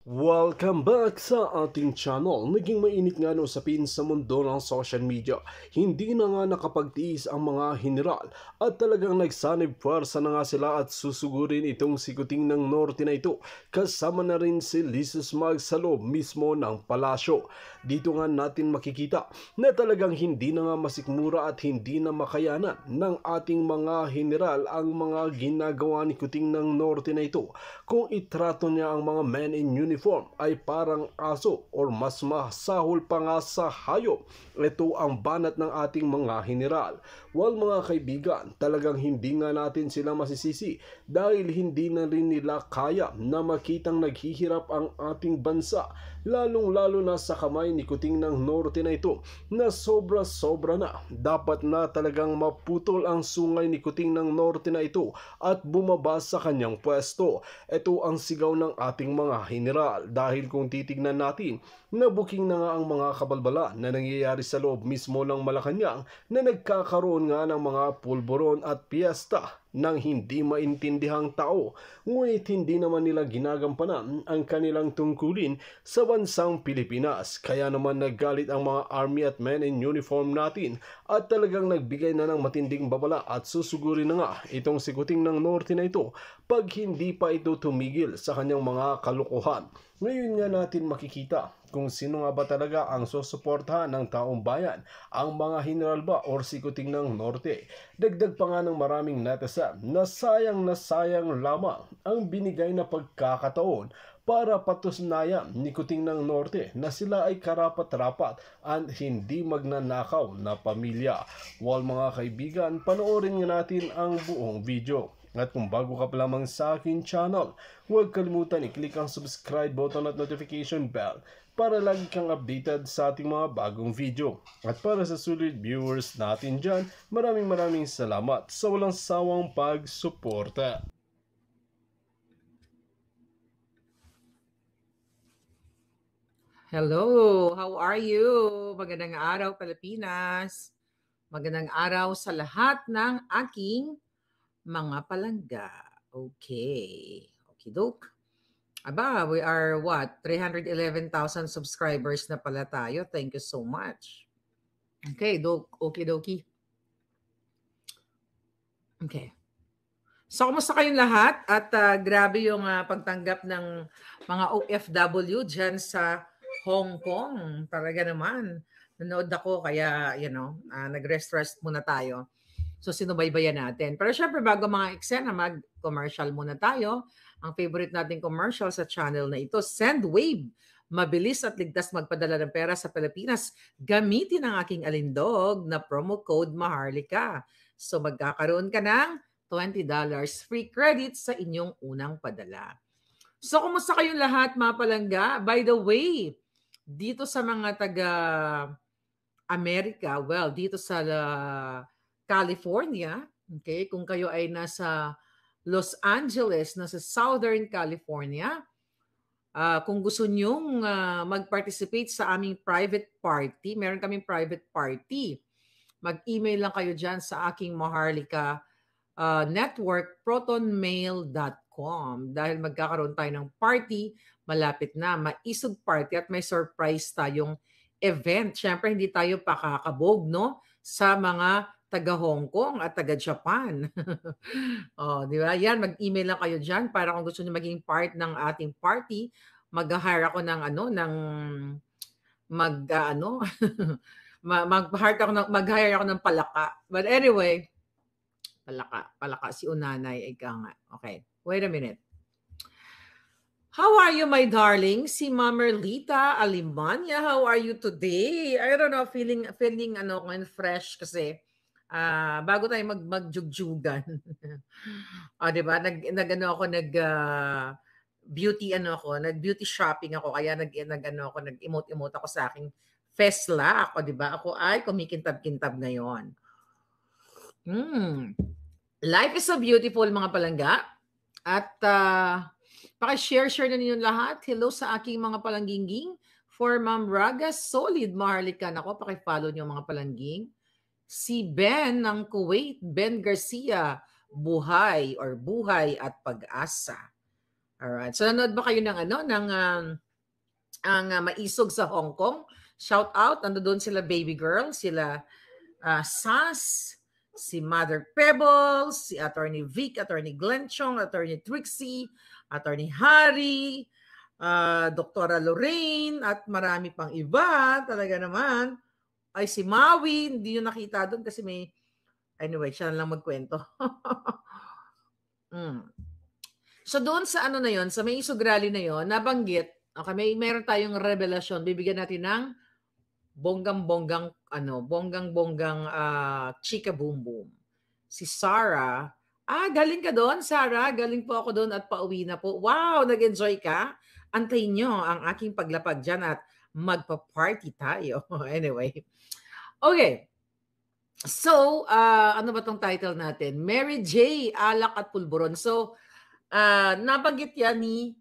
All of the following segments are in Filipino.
Welcome back sa ating channel. Naging mainit nga na usapin sa mundo ng social media. Hindi na nga nakapagtiis ang mga general at talagang nagsanib puwersa na nga sila at susugurin itong sikuting ng norte na ito. Kasama na rin si Lisus Mag sa loob mismo ng palasyo. Dito nga natin makikita na talagang hindi na nga masikmura at hindi na makayanan ng ating mga general ang mga ginagawa ni Kuting ng norte na ito. Kung itrato niya ang mga men in uniform ay parang aso or mas masahol pa nga sa hayop. Ito ang banat ng ating mga general. Well mga kaibigan, talagang hindi nga natin sila masisisi dahil hindi na rin nila kaya na makitang naghihirap ang ating bansa, lalong-lalo na sa kamay ni Kuting ng norte na ito na sobra-sobra na. Dapat na talagang maputol ang sungay ni Kuting ng norte na ito at bumaba sa kanyang pwesto. Ito ang sigaw ng ating mga general dahil kung titignan natin, nabuking na nga ang mga kabalbala na nangyayari sa loob mismo ng Malacanang na nagkakaroon nga ng mga pulburon at piyesta ng hindi maintindihang tao, ngunit hindi naman nila ginagampanan ang kanilang tungkulin sa bansang Pilipinas. Kaya naman naggalit ang mga army at men in uniform natin at talagang nagbigay na ng matinding babala at susugurin na nga itong sikuting ng norte na ito pag hindi pa ito tumigil sa kanyang mga kalukuhan. Ngayon nga natin makikita kung sino nga ba talaga ang susuportahan ng taong bayan, ang mga general ba or sikuting ng norte. Dagdag pa nga ng maraming netizen na sayang lamang ang binigay na pagkakataon para patusnayan ni Kuting ng Norte na sila ay karapat-rapat at hindi magnanakaw na pamilya. Well mga kaibigan, panoorin nga natin ang buong video. At kung bago ka pa lamang sa akin channel, huwag kalimutan i-click ang subscribe button at notification bell para lagi kang updated sa ating mga bagong video. At para sa sulit viewers natin dyan, maraming salamat sa walang sawang pagsuporta. Hello, how are you? Magandang araw, Pilipinas. Magandang araw sa lahat ng aking mga palangga. Okay. Okey-doke. Aba, we are what? 311,000 subscribers na pala tayo. Thank you so much. Okay, okie-dokie. Okay. So, kumusta kayong lahat? At grabe yung pagtanggap ng mga OFW dyan sa Hong Kong. Talaga naman. Nanood ako kaya, nag-rest muna tayo. So, sinubaybayan natin. Pero syempre, bago mga eksena, mag-commercial muna tayo. Ang favorite nating commercial sa channel na ito, SendWave. Mabilis at ligtas magpadala ng pera sa Pilipinas. Gamitin ang aking alindog na promo code Maharlika. So, magkakaroon ka ng $20 free credit sa inyong unang padala. So, kumusta kayong lahat, mga palangga? By the way, dito sa mga taga-Amerika, well, dito sa California, okay, kung kayo ay nasa Los Angeles, nasa Southern California, kung gusto nyong mag-participate sa aming private party, meron kaming private party. Mag-email lang kayo dyan sa aking Maharlika network, protonmail.com, dahil magkakaroon tayo ng party, malapit na, maisog party at may surprise tayong event. Siyempre, hindi tayo pakakabog, no? Sa mga taga Hong Kong at taga Japan. Di ba? Yan, mag-email lang kayo dyan para kung gusto niyo maging part ng ating party, mag-hire ako ng mag-hire ako ng palaka. But anyway, palaka si Unanay, ika nga. Okay, wait a minute. How are you, my darling? Si Mamerlita Alimanya, how are you today? I don't know, feeling fresh kasi bago tayo magjugjugan. Di ba? Nag-beauty shopping ako, kaya nag-emote ako sa aking Fesla ako, di ba? Ako ay kumikintab-kintab ngayon. Life is so beautiful, mga palangga. At paki-share na ninyo lahat. Hello sa aking mga palangginging. For Ma'am Raga, solid Maharlika. Ako, paki-follow nyo mga palangging. Si Ben ng Kuwait, Ben Garcia, buhay at pag-asa. Alright. So nanood ba kayo ng ano, ng ang maisog sa Hong Kong? Shout out, nandoon sila Baby Girl, sila Sas, si Mother Pebbles, si Attorney Vic, Attorney Glenn Chong, Attorney Trixie, Attorney Harry, Doktora Lorraine, at marami pang iba. Talaga naman. Ay, si Maui, hindi nyo nakita doon kasi may, anyway, siya na lang magkwento. So doon sa ano na yon, sa may isog rally na yon, nabanggit, okay, meron tayong revelasyon, bibigyan natin ng bonggang-bonggang bonggang-bonggang chika boom boom. Si Sarah, galing ka doon, Sarah, galing po ako doon at pauwi na po. Wow, nag-enjoy ka? Antayin nyo ang aking paglapag dyan at magpa-party tayo. Anyway. Okay. So, ano ba tong title natin? Mary J. Alak at Pulburon. So, nabanggit yan ni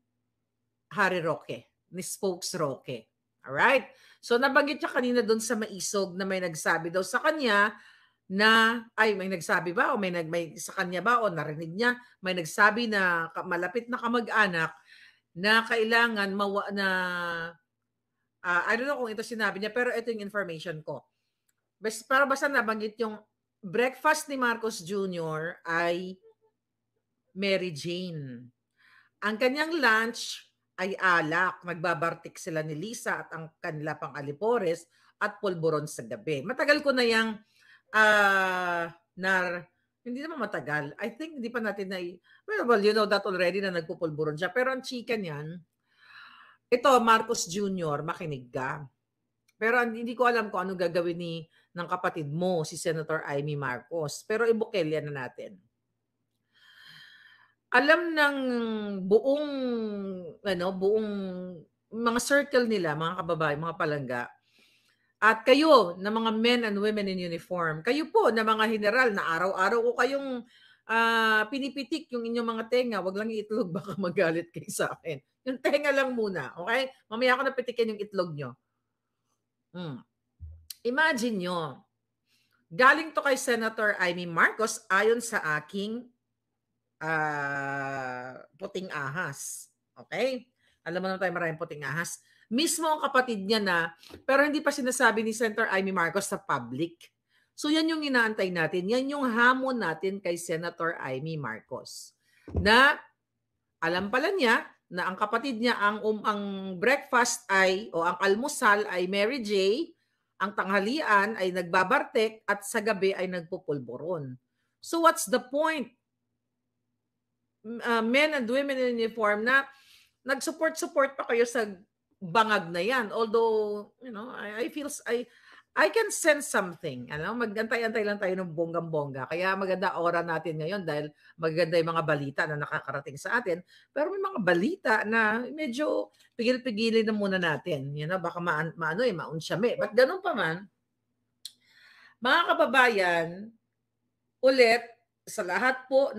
Harry Roque, ni Spokes Roque. Alright? So, nabanggit niya kanina doon sa maisog na may nagsabi daw sa kanya na, may nagsabi ba o may sa kanya ba o narinig niya, may nagsabi na malapit na kamag-anak na kailangan I don't know kung ito sinabi niya, pero ito yung information ko. Pero basta nabanggit yung breakfast ni Marcos Jr. ay Mary Jane. Ang kanyang lunch ay alak. Magbabartik sila ni Lisa at ang kanila pang alipores at pulburon sa gabi. Matagal ko na yung hindi naman matagal. I think hindi pa natin well, you know that already na nagpupulburon siya. Pero ang chika niyan, ito, Marcos Jr., makinig ka. Pero hindi ko alam kung anong gagawin ng kapatid mo, si Senator Amy Marcos. Pero ibukelya na natin. Alam ng buong mga circle nila, mga kababayan, mga palangga, at kayo na mga men and women in uniform, kayo po na mga general na araw-araw ko kayong pinipitik yung inyong mga tenga, wag lang yung itlog, baka magalit kayo sa akin. Yung tenga lang muna, okay? Mamaya ko na pitikin yung itlog nyo. Imagine nyo, galing to kay Senator Amy Marcos ayon sa aking puting ahas. Okay? Alam mo naman tayo maraming puting ahas. Mismo ang kapatid niya na, pero hindi pa sinasabi ni Senator Amy Marcos sa public. So yan yung inaantay natin. Yan yung hamon natin kay Senator Amy Marcos. Na alam pala niya na ang kapatid niya, ang breakfast o ang almusal ay Mary J, ang tanghalian ay nagbabartek at sa gabi ay nagpupulburon. So what's the point? Men and women in uniform na nag-support pa kayo sa bangag na yan. Although, I can sense something. Magantay-antay lang tayo ng bonggang-bongga. Kaya maganda oras natin ngayon dahil maganda yung mga balita na nakakarating sa atin. Pero may mga balita na medyo pigil-pigilin na muna natin. Baka maunsyame. But ganun pa man, mga kababayan, ulit, sa lahat po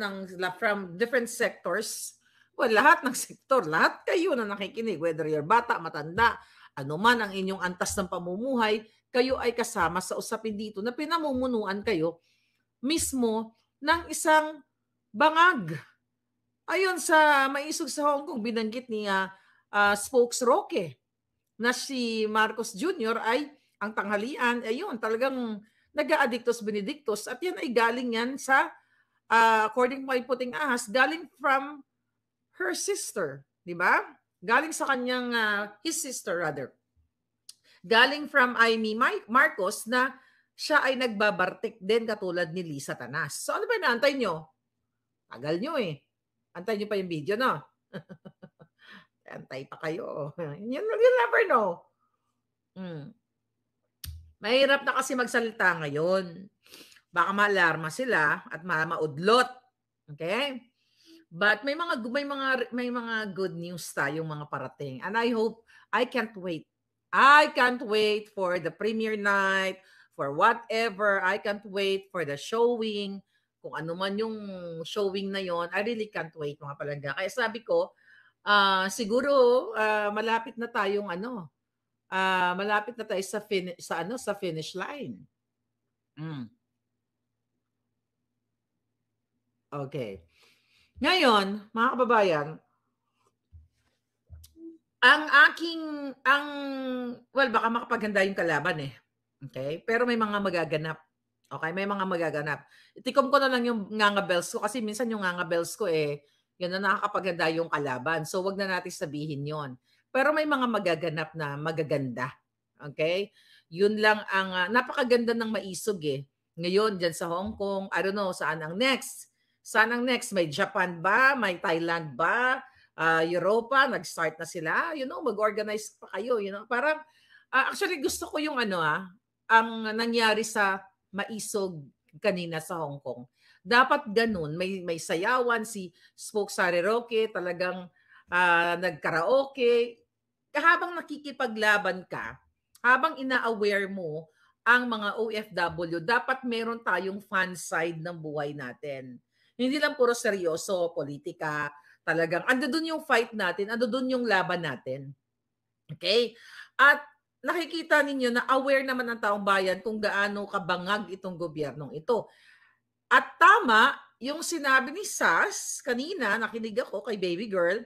from different sectors, lahat ng sektor, lahat kayo na nakikinig, whether you're bata, matanda, anuman ang inyong antas ng pamumuhay, kayo ay kasama sa usapin dito na pinamumunuan kayo mismo ng isang bangag. Ayon sa maisog sa Hong Kong, binanggit ni Spokes Roque na si Marcos Jr. ay ang tanghalian, ayun, talagang nag-aadictus benedictus at yan ay galing yan sa according to my puting ahas, galing from her sister, di ba? Galing sa kanyang, his sister rather. Galing from Amy Marcos na siya ay nagbabartik din katulad ni Lisa Tanas. So ano ba inaantay nyo? Tagal nyo eh. Antay nyo pa yung video, no? Antay pa kayo. You'll never know. Mahirap na kasi magsalita ngayon. Baka maalarma sila at maudlot. Okay? But may mga good news tayong mga parating. And I hope, I can't wait. I can't wait for the premiere night, for whatever. I can't wait for the showing. Kung ano man yung showing na yon, I really can't wait, mga palangga. Kaya sabi ko, siguro malapit na tayong malapit na tayo sa finish line. Okay. Ngayon, mga kababayan, Ang aking well, baka makapaganda yung kalaban, eh, okey? Pero may mga magaganap, okey? May mga magaganap. Itikom ko na lang yung nganga bells ko kasi minsan yung nganga bells ko, eh, yun na nakakapaganda yung kalaban. So, wag na natin sabihin yon. Pero may mga magaganap na magaganda, okey? Yun lang ang, napakaganda ng maisog, eh. Ngayon diyan sa Hong Kong, I don't know saan ang next? Saan ang next? May Japan ba? May Thailand ba? Europa, nag-start na sila, mag-organize pa kayo, Parang, actually gusto ko yung ang nangyari sa Maisog kanina sa Hong Kong. Dapat ganun, may sayawan, si Spoke Sari Roque, talagang nagkaraoke. Habang nakikipaglaban ka, habang ina-aware mo ang mga OFW, dapat meron tayong fun side ng buhay natin. Hindi lang puro seryoso, politika, talagang ando dun yung fight natin, ando dun yung laban natin. Okay? At nakikita ninyo na aware naman ang taong bayan kung gaano kabangag itong gobyernong ito. At tama yung sinabi ni Sas kanina, nakinig ako kay baby girl,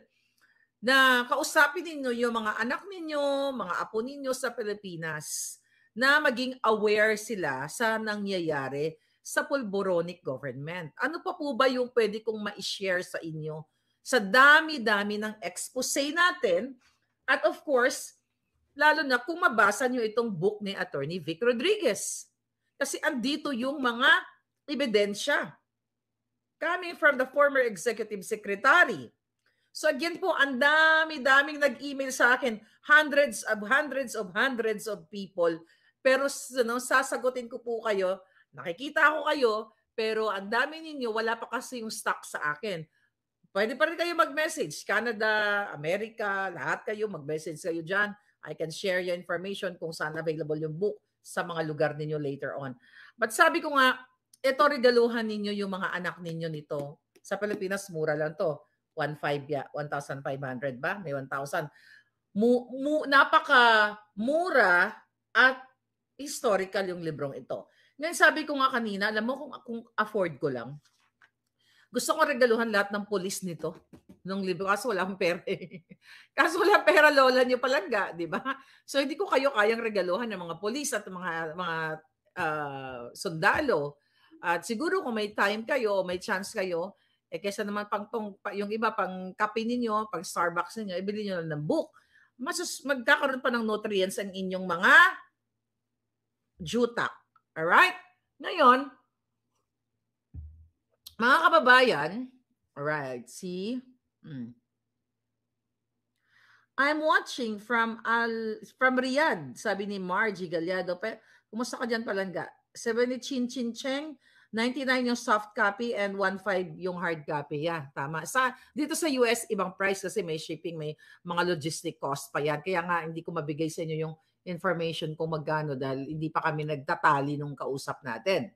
na kausapin ninyo yung mga anak ninyo, mga apo ninyo sa Pilipinas na maging aware sila sa nangyayari sa pulboronic government. Ano pa po ba yung pwede kong ma-share sa inyo sa dami-dami ng expose natin? At of course, lalo na kung mabasa nyo itong book ni Attorney Vic Rodriguez. Kasi andito yung mga ebidensya coming from the former executive secretary. So again po, ang dami-daming nag-email sa akin, hundreds of people. Pero sasagutin ko po kayo, nakikita ko kayo, pero ang dami ninyo, wala pa kasi yung stock sa akin. Pwede pa rin kayo mag-message. Canada, America, lahat kayo, mag-message kayo dyan. I can share your information kung saan available yung book sa mga lugar ninyo later on. But sabi ko nga, ito regaluhan ninyo yung mga anak ninyo nito. Sa Pilipinas, mura lang to. 1,500 ba? May 1,000. Napaka-mura at historical yung librong ito. Ngayon sabi ko nga kanina, alam mo kung afford ko lang, gusto ko regaluhan lahat ng pulis nito nung libro. Kaso wala akong pera. Kaso wala pera, lola niyo palangga, di ba? So hindi ko kayo kayang regaluhan ng mga pulis at mga sundalo. At siguro kung may time kayo, may chance kayo, kaysa naman yung iba pang kape ninyo, pang Starbucks ninyo, ibili niyo lang ng book. Magkakaroon pa ng nutrients ang inyong mga jutak. Alright? Ngayon, mga kababayan, alright, see? I'm watching from Riyadh, sabi ni Margie Gallardo. Kumusta ka dyan palangga? 70 Chin Chin Cheng, 99 yung soft copy and 15 yung hard copy. Yeah, tama. Dito sa US, ibang price kasi may shipping, may mga logistic cost pa yan. Kaya nga, hindi ko mabigay sa inyo yung information kung magkano dahil hindi pa kami nagtatali nung kausap natin.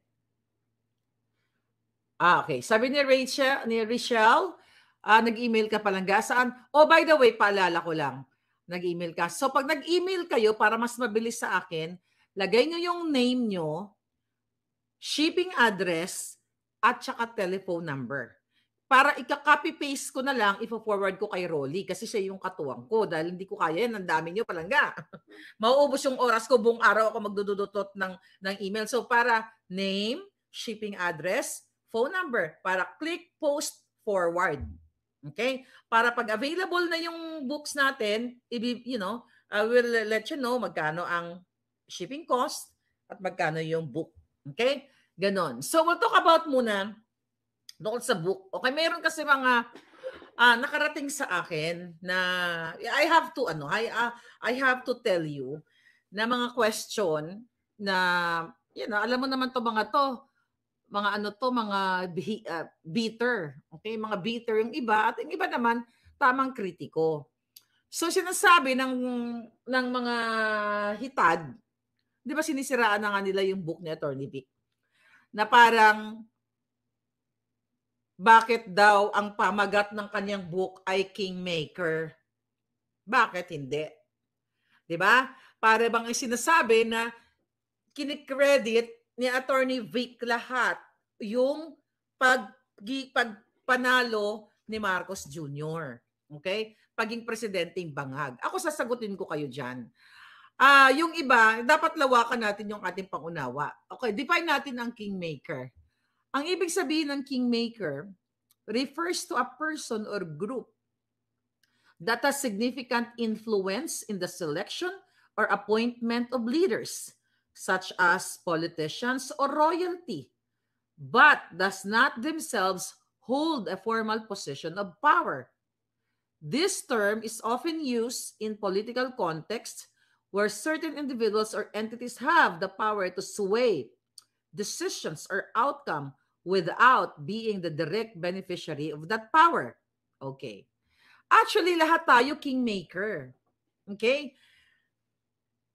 Okay. Sabi ni Richelle, nag-email ka palangga. Saan? Oh, by the way, paalala ko lang. Nag-email ka. So, pag nag-email kayo, para mas mabilis sa akin, lagay nyo yung name nyo, shipping address, at saka telephone number. Para ika-copy-paste ko na lang, ifo-forward ko kay Rolly kasi siya yung katuwang ko dahil hindi ko kaya yan. Ang dami nyo palangga. Mauubos yung oras ko, buong araw ako magdudutot ng email. So, para name, shipping address, phone number, para click, post, forward. Okay? Para pag available na yung books natin, I will let you know magkano ang shipping cost at magkano yung book. Okay? Ganon. So, we'll talk about muna doon sa book. Okay? Meron kasi mga nakarating sa akin na I have to tell you na mga question na alam mo naman to mga bitter. Okay? Mga bitter yung iba at yung iba naman tamang kritiko. So sinasabi ng mga hitad, 'di ba sinisiraan na nga nila yung book ni Attorney Vic? Na parang bakit daw ang pamagat ng kanyang book ay kingmaker? Bakit hindi? 'Di ba? Para bang sinasabi na kinikredit ni Attorney Vic lahat yung pagpanalo ni Marcos Jr. Okay? paging presidenteng bangag? Ako sasagutin ko kayo dyan. Yung iba, dapat lawakan natin yung ating pangunawa. Okay, define natin ang kingmaker. Ang ibig sabihin ng kingmaker refers to a person or group that has significant influence in the selection or appointment of leaders, such as politicians or royalty, but does not themselves hold a formal position of power. This term is often used in political contexts where certain individuals or entities have the power to sway decisions or outcome without being the direct beneficiary of that power. Okay. Actually, lahat tayo kingmaker. Okay?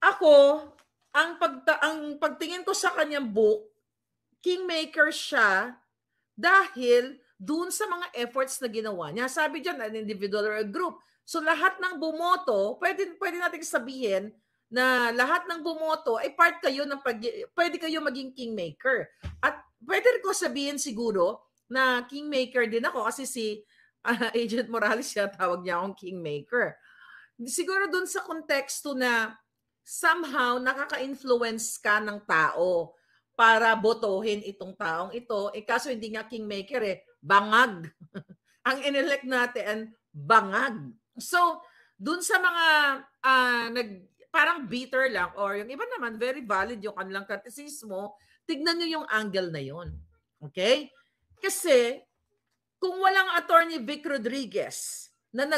Ako, ang pagtingin ko sa kanyang book, kingmaker siya dahil dun sa mga efforts na ginawa niya. Sabi dyan, an individual or a group. So lahat ng bumoto, pwede natin sabihin na lahat ng bumoto ay part kayo ng pwede kayo maging kingmaker. At pwede ko sabihin siguro na kingmaker din ako kasi si Agent Morales siya tawag niya akong kingmaker. Siguro dun sa konteksto na somehow nakaka-influence ka ng tao para botohin itong taong ito. Kaso hindi nga kingmaker bangag. Ang inelect natin, bangag. So, dun sa mga parang bitter lang or yung iba naman, very valid yung kanilang kritisismo, tignan nyo yung angle na yun. Okay? Kasi, kung walang Attorney Vic Rodriguez na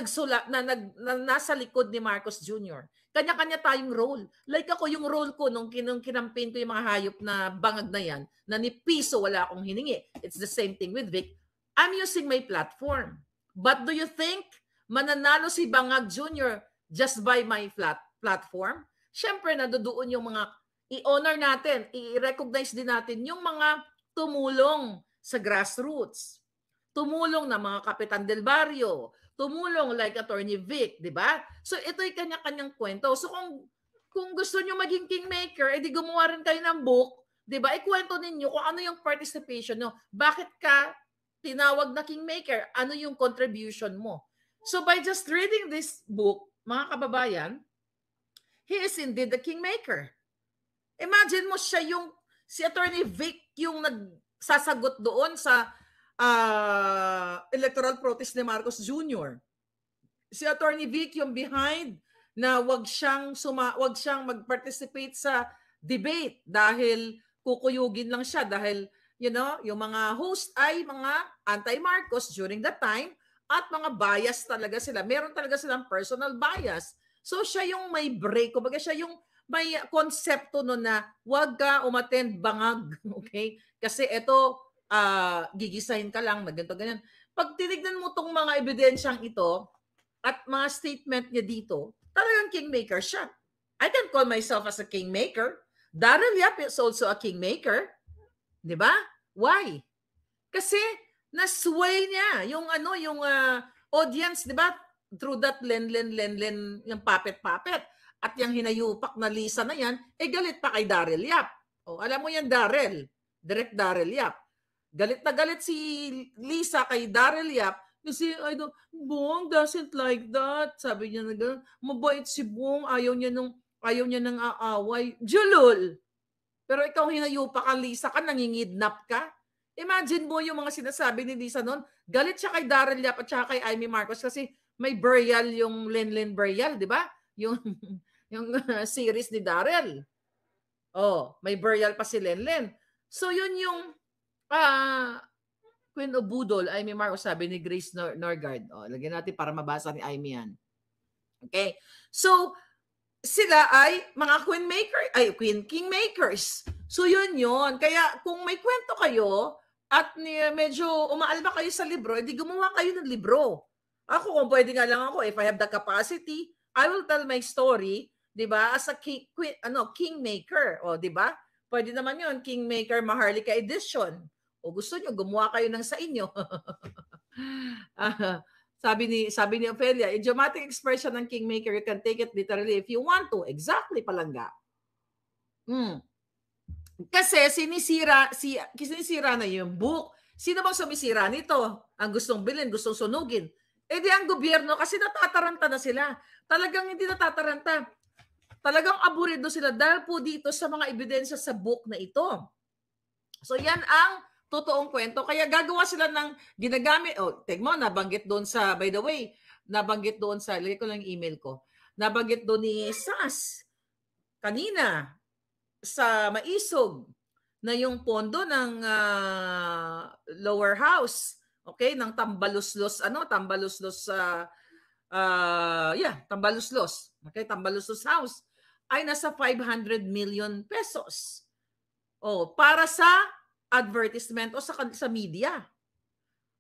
nasa likod ni Marcos Jr., kanya-kanya tayong role. Like ako, yung role ko nung kinampaign ko yung mga hayop na bangag na yan, na ni piso wala akong hiningi. It's the same thing with Vic. I'm using my platform. But do you think mananalo si Bangag Jr. just by my platform? Siyempre, nadudoon yung mga i-honor natin, i-recognize din natin yung mga tumulong sa grassroots. Tumulong na mga Kapitan del Barrio, tumulong like Attorney Vic, di ba? So ito'y kanya-kanyang kwento. So kung gusto nyo maging kingmaker, edi gumawa rin kayo ng book, di ba? Ikwento ninyo kung ano yung participation nyo. Bakit ka tinawag na kingmaker? Ano yung contribution mo? So by just reading this book, mga kababayan, he is indeed the kingmaker. Imagine mo siya yung, si Attorney Vic yung nagsasagot doon sa electoral protest ni Marcos Jr. Si Attorney Vic yung behind na wag siyang mag-participate sa debate dahil kukuyugin lang siya dahil yung mga host ay mga anti-Marcos during that time at mga bias talaga sila. Meron talaga silang personal bias. So siya yung may break, kumbaga siya yung may konsepto no na wag ka umattend bangag, okay? Kasi ito gigisahin ka lang na ganito, ganyan. Pag tinignan mo tong mga ebidensyang ito at mga statement niya dito, talagang kingmaker siya. I can call myself as a kingmaker. Daryl Yap is also a kingmaker. Di ba? Why? Kasi na-sway niya yung audience, di ba? Through that len, yung puppet. At yung hinayupak na Lisa na yan, galit pa kay Daryl Yap. Alam mo yan, Direct Daryl Yap. Galit na galit si Lisa kay Daryl Yap kasi Bong doesn't like that. Sabi niya na gano'n. Mabait si Bong. Ayaw niya ng aaway. Julol! Pero ikaw hinayupak kang Lisa ka, nangingidnap ka. Imagine mo yung mga sinasabi ni Lisa noon. Galit siya kay Daryl Yap at saka kay Amy Marcos kasi may burial yung Lenlen burial, di ba? Yung series ni Daryl. May burial pa si Lenlen. So yun yung Queen of Budol, Amy Marcos, sabi ni Grace Norgard. Lagyan natin para mabasa ni Amy yan. Okay? So, sila ay mga kingmakers. So, yun. Kaya, kung may kwento kayo at medyo umaalba kayo sa libro, edi gumawa kayo ng libro. Ako, kung pwede nga lang ako, if I have the capacity, I will tell my story, di ba, as a kingmaker. Di ba? Pwede naman yun, Kingmaker Maharlika Edition. O gusto nyo, gumawa kayo ng sa inyo. Sabi ni Ophelia, idiomatic expression ng Kingmaker, you can take it literally if you want to. Exactly, palangga. Kasi sinisira na yung book. Sino bang sumisira nito? Ang gustong bilhin, gustong sunugin. Eh di ang gobyerno, kasi natataranta na sila. Talagang hindi natataranta. Talagang aburido sila dahil po dito sa mga ebidensya sa book na ito. So yan ang totoong kwento. Kaya gagawa sila ng ginagamit. Oh, tigmo, nabanggit doon sa, by the way, nabanggit doon sa, lagay ko lang yung email ko. Nabanggit doon ni SAS kanina sa Maisog na yung pondo ng lower house, okay, ng Tambaluslos, Tambaluslos, okay, Tambaluslos House ay nasa 500 million pesos. Oh, para sa advertisement o sa media.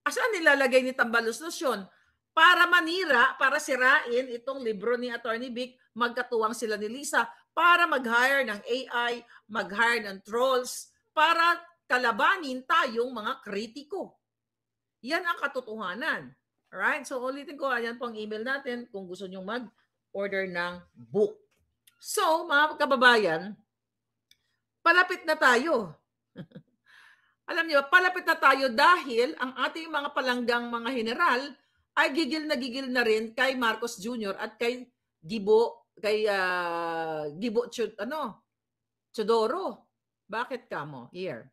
Saan nilalagay ni Tambaluslos yun? Para manira, para sirain itong libro ni Attorney Vic, magkatuwang sila ni Lisa para mag-hire ng AI, mag-hire ng trolls, para kalabanin tayong mga kritiko. Yan ang katotohanan. Alright? So ulitin ko, ayan po ang email natin kung gusto nyo mag-order ng book. So, mga kababayan, palapit na tayo. Alam niyo, palapit na tayo dahil ang ating mga palanggang mga general ay gigil na rin kay Marcos Jr. at kay Gibo, Chodoro. Bakit ka mo? Here.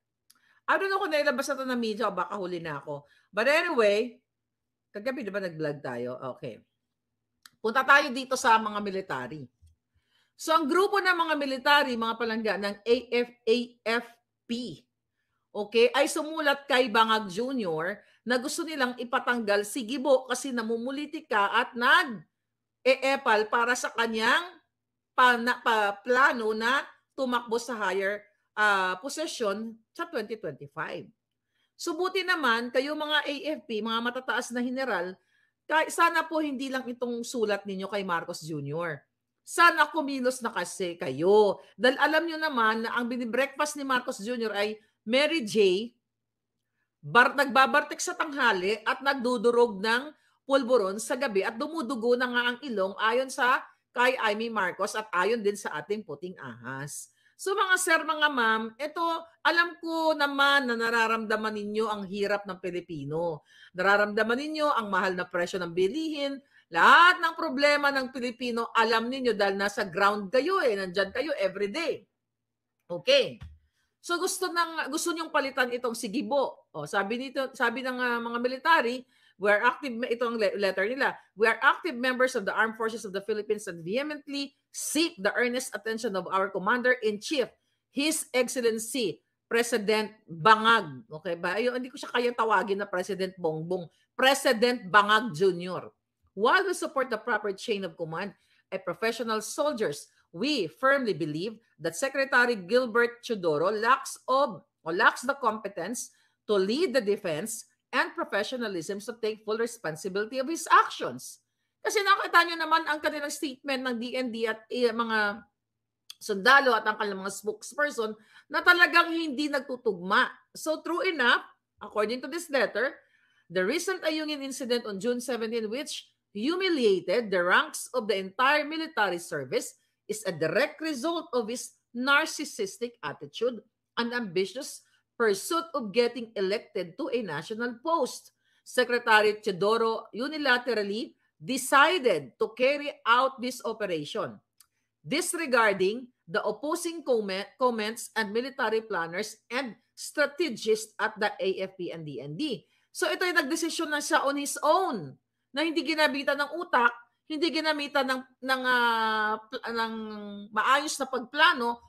I don't know kung nailabas na ito ng media o baka huli na ako. But anyway, kagabi diba nag-vlog tayo? Okay. Punta tayo dito sa mga military. So ang grupo ng mga military, mga palangga ng AFP, okay, ay sumulat kay Bangag Jr. na gusto nilang ipatanggal si Gibo kasi namumulitika at nag-eepal para sa kanyang plano na tumakbo sa higher posisyon sa 2025. Subuti naman, kayo mga AFP, mga matataas na general, sana po hindi lang itong sulat ninyo kay Marcos Jr. Sana kumilos na kasi kayo. Dahil alam nyo naman na ang binibreakfast ni Marcos Jr. ay Mary J. Nagbabartek sa tanghali at nagdudurog ng pulburon sa gabi at dumudugo na nga ang ilong ayon sa kay Amy Marcos at ayon din sa ating puting ahas. So mga sir, mga ma'am, ito alam ko naman na nararamdaman ninyo ang hirap ng Pilipino. Nararamdaman ninyo ang mahal na presyo ng bilihin. Lahat ng problema ng Pilipino, alam ninyo dahil nasa ground kayo nandyan kayo everyday. Okay. So gusto niyong palitan itong si Gibo. Sabi ng mga military, we are active, itong letter nila, we are active members of the Armed Forces of the Philippines and vehemently seek the earnest attention of our Commander-in-Chief, His Excellency, President Bangag. Okay ba? Hindi ko siya kayang tawagin na President Bongbong. President Bangag Jr. While we support the proper chain of command and professional soldiers, we firmly believe that Secretary Gilbert Chodoro lacks the competence to lead the defense and professionalism to take full responsibility of his actions. Kasi nakita nyo naman ang kanilang statement ng DND at mga sundalo at ang kanilang mga spokesperson na talagang hindi nagtutugma. So true enough, according to this letter, the recent Ayungin incident on June 17, which humiliated the ranks of the entire military service, is a direct result of his narcissistic attitude and ambitious pursuit of getting elected to a national post. Secretary Chodoro unilaterally decided to carry out this operation, disregarding the opposing comments and military planners and strategists at the AFP and DND. So ito ay nagdesisyon na siya on his own, na hindi ginabitan ng utak, hindi ginamitan ng maayos na pagplano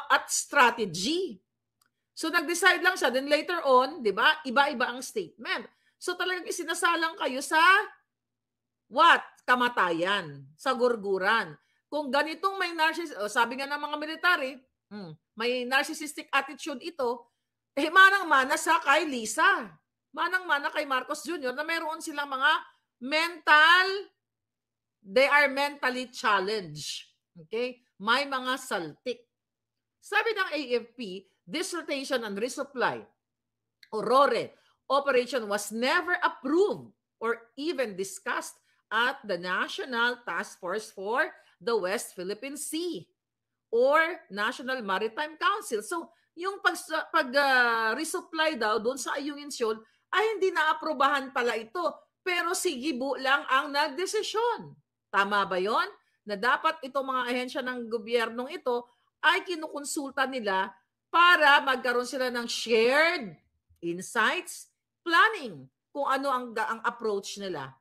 at strategy. So nag-decide lang siya. Then later on, di ba, iba-iba ang statement. So talagang isinasalang kayo sa what? Kamatayan, sa gurguran. Kung ganitong may sabi nga ng mga military, may narcissistic attitude ito, manang-mana sa kay Lisa. Manang-mana kay Marcos Jr. na mayroon silang mga they are mentally challenged. Okay? May mga saltik. Sabi ng AFP, this rotation and resupply, Aurora operation was never approved or even discussed at the National Task Force for the West Philippine Sea or National Maritime Council. So, yung resupply daw doon sa Ayungin Shoal ay hindi na-aprobahan pala ito. pero si Gibo lang ang nagdesisyon. Tama ba yon? Na dapat itong mga ahensya ng gobyernong ito ay kinukonsulta nila para magkaroon sila ng shared insights, planning, kung ano ang approach nila.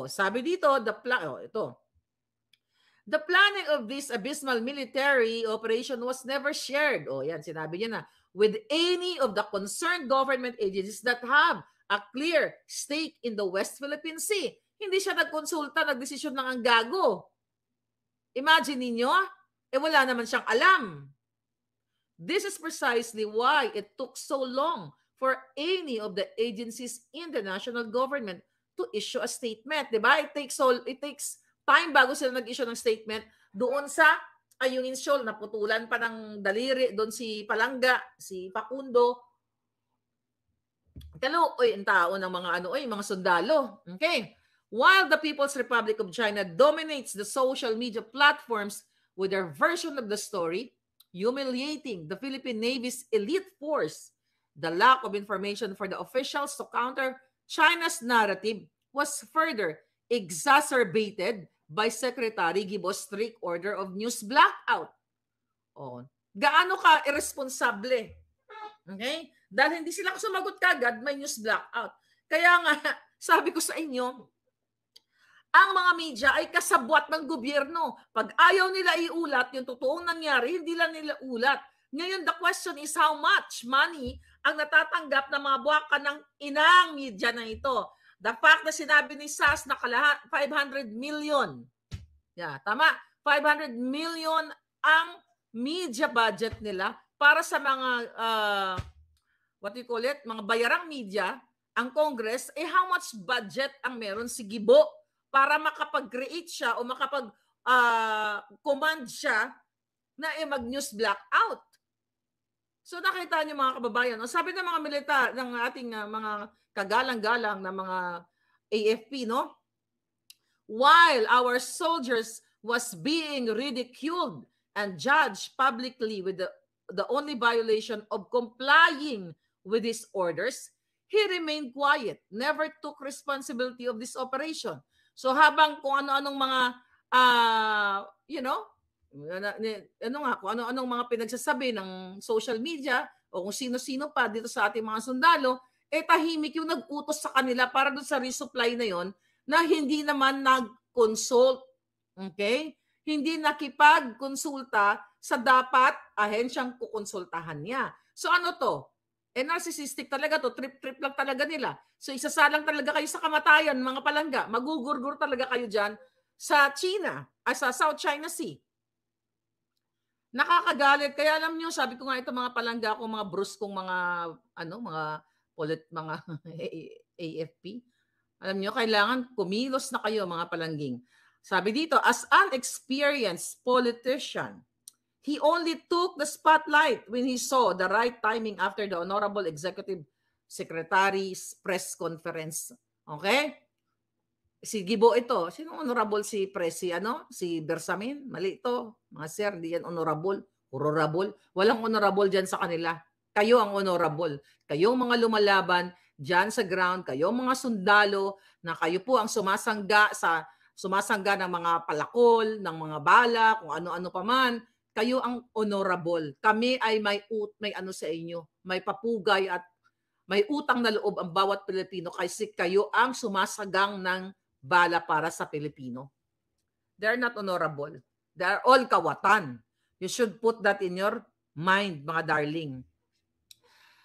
Sabi dito, ito. The planning of this abysmal military operation was never shared. Yan, sinabi niya na, with any of the concerned government agencies that have a clear stake in the West Philippine Sea. Hindi siya nagkonsulta, nagdesisyon lang ang gago. Imagine ninyo, wala naman siyang alam. This is precisely why it took so long for any of the agencies in the national government to issue a statement. Diba? It takes time bago sila nag-issue ng statement doon sa Ayungin Shoal, naputulan pa ng daliri doon si Palangga, si Facundo. Ang tao ng mga sundalo. Okay. While the People's Republic of China dominates the social media platforms with their version of the story, humiliating the Philippine Navy's elite force, the lack of information for the officials to counter China's narrative was further exacerbated by Secretary Gibo's strict order of news blackout. Gaano ka irresponsable? Okay? Dahil hindi sila sumagot kagad, may news blackout. Kaya nga, sabi ko sa inyo, ang mga media ay kasabwat ng gobyerno. Pag ayaw nila iulat yung totoong nangyari, hindi lang nila ulat. Ngayon, the question is how much money ang natatanggap ng mga buwaka ng inang media na ito. The fact na sinabi ni SAS na kalahat 500 million. Tama. 500 million ang media budget nila para sa mga mga bayarang media. Ang Congress, how much budget ang meron si Gibo para makapag-create siya o makapag-command siya na mag-news blackout. So nakita niyo mga kababayan, sabi ng mga militar, ng ating mga kagalang-galang na mga AFP, no? While our soldiers was being ridiculed and judged publicly with the only violation of complying with his orders, he remained quiet, never took responsibility of this operation. So habang kung ano-anong mga kung ano-anong mga pinagsasabi ng social media o kung sino-sino pa dito sa ating mga sundalo, tahimik yung nag-utos sa kanila para doon sa resupply na yon na hindi naman nag-consult. Okay? Hindi nakipag-konsulta sa dapat ahensyang kukonsultahan niya. So ano to? Narcissistic talaga to. Trip-trip lang talaga nila. So isasalang talaga kayo sa kamatayan, mga palangga. Magugurgur talaga kayo dyan sa China, sa South China Sea. Nakakagalit. Kaya alam nyo, sabi ko nga ito mga palangga ko, mga bruskong mga AFP. Alam nyo, kailangan kumilos na kayo mga palangging. Sabi dito, as an experienced politician, he only took the spotlight when he saw the right timing after the Honorable Executive Secretary's press conference. Okay? Si Gibo ito. Sino honorable si si Bersamin? Mali ito. Mga sir, di yan honorable. Honorable. Walang honorable dyan sa kanila. Kayo ang honorable. Kayong mga lumalaban dyan sa ground, kayong mga sundalo, na kayo po ang sumasangga ng mga palakol, ng mga bala, kung ano-ano pa man, kayo ang honorable. Kami ay may sa inyo, may papugay at may utang na loob ang bawat Pilipino kasi kayo ang sumasagang ng bala para sa Pilipino. They're not honorable. They're all kawatan. You should put that in your mind, mga darling.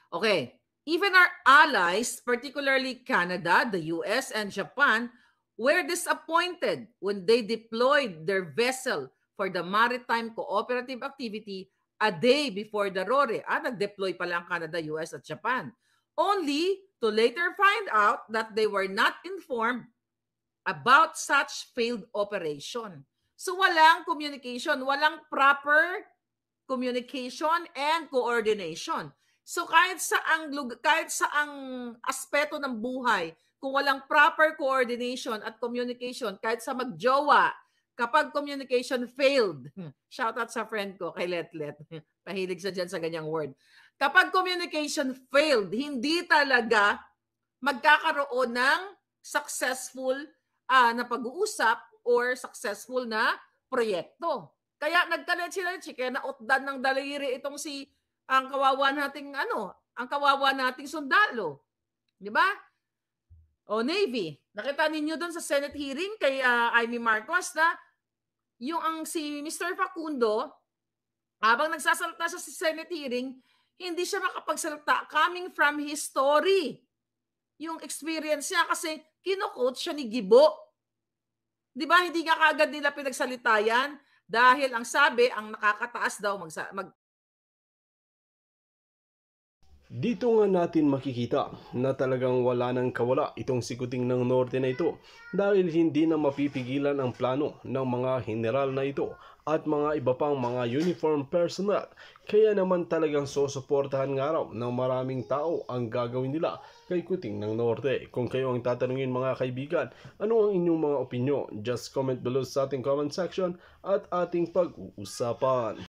Okay. Even our allies, particularly Canada, the US, and Japan, were disappointed when they deployed their vessel for the maritime cooperative activity a day before the RORE. Nag-deploy pala ang Canada, US, at Japan. Only to later find out that they were not informed about such failed operation. So walang communication, walang proper communication and coordination. So kahit saang aspeto ng buhay, kung walang proper coordination at communication, kahit sa magjowa, kapag communication failed, shout out sa friend ko kay Letlet, pahilig siya dyan sa ganyang word. Kapag communication failed, hindi talaga magkakaroon ng successful na pag-uusap or successful na proyekto. Kaya nagka-leche-leche, kaya nautdan ng daliri itong ang kawawa nating ang kawawa nating sundalo. Di ba? O Navy, nakita ninyo doon sa Senate hearing kay Amy Marcos na si Mr. Facundo, habang nagsasalita sa Senate hearing, hindi siya makapagsalita coming from his story. Yung experience niya kasi kino-quote siya ni Gibo. Di ba? Hindi nga kaagad nila pinagsalita yan dahil ang sabi, ang nakakataas daw Dito nga natin makikita na talagang wala nang kawala itong sikuting ng norte na ito dahil hindi na mapipigilan ang plano ng mga general na ito at mga iba pang mga uniform personnel. Kaya naman talagang susuportahan nga raw ng maraming tao ang gagawin nila kay Kuting ng Norte. Kung kayo ang tatanungin mga kaibigan, ano ang inyong mga opinyon? Just comment below sa ating comment section at ating pag-uusapan.